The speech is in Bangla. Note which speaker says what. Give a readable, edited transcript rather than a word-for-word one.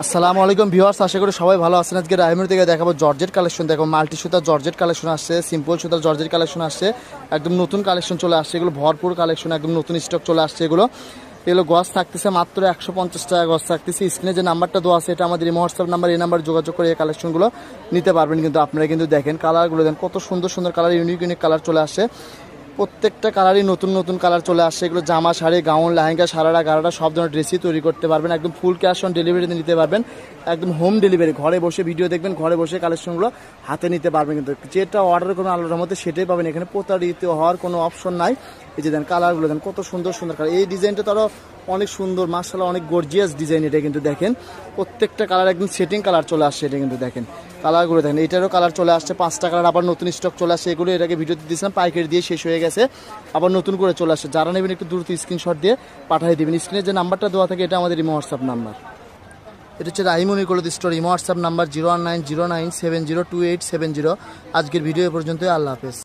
Speaker 1: আসসালামু আলাইকুম ভিউয়ার্স, আশা করি সবাই ভালো আছেন। আজকে রাইমুর থেকে দেখাবো জর্জেট কালেকশন। দেখো মাল্টি সুতার জর্জেট কালেকশন আসছে, সিম্পল সুতার জর্জেট কালেকশন আসছে, একদম নতুন কালেকশন চলে আসছে। এগুলো ভরপুর কালেকশন, একদম নতুন স্টক চলে আসছে। এগুলো গজ থাকতেছে মাত্র 150 টাকা গজ থাকতেছে। স্ক্রিনে যে নাম্বারটা দেওয়া আছে এটা আমাদের হোয়াটসঅ্যাপ নাম্বার, এই নাম্বার যোগাযোগ করে এই কালেকশনগুলো নিতে পারবেন। কিন্তু আপনারা কিন্তু দেখেন কালারগুলো দেন, কত সুন্দর সুন্দর কালার, ইউনিক ইউনিক কালার চলে আসছে। প্রত্যেকটা কালারই নতুন নতুন কালার চলে আসছে। এগুলো জামা, শাড়ি, গাউন, লেহেঙ্গা, সারারা, গারারা সব ধরনের ড্রেসই তৈরি করতে পারবেন। একদম ফুল ক্যাশ অন ডেলিভারিতে নিতে পারবেন, একদম হোম ডেলিভারি। ঘরে বসে ভিডিও দেখবেন, ঘরে বসে কালেকশনগুলো হাতে নিতে পারবেন। কিন্তু যেটা অর্ডার করবেন আল্লাহর মধ্যে সেটাই পাবেন। এখানে প্রতারিত হওয়ার কোনো অপশন নাই। এই যে দেন কালারগুলো দেন, কত সুন্দর সুন্দর কালার। এই ডিজাইনটা তো আরও অনেক সুন্দর, মাশাআল্লাহ অনেক গর্জিয়াস ডিজাইন। এটা কিন্তু দেখেন প্রত্যেকটা কালার একদম সেটিং কালার চলে আসছে। এটা কিন্তু দেখেন কালারগুলো দেখেন, এটারও কালার চলে আসছে। 5টা কালার আবার নতুন স্টক চলে আসছে। এগুলো এটাকে ভিডিওতে দিয়েছিলাম, পাইকারি দিয়ে শেষ হয়ে গেছে, আবার নতুন করে চলে আসছে। যারা নেবেন একটু দ্রুত স্ক্রিনশট দিয়ে পাঠিয়ে দেবেন। স্ক্রিনে যে নাম্বারটা দেওয়া থাকে এটা আমাদের ইমো হোয়াটসঅ্যাপ নাম্বার। এটা হচ্ছে Raimuni cloth store, imo WhatsApp number 01909702870। আজকের ভিডিও এ পর্যন্তই। আল্লাহ হাফেজ।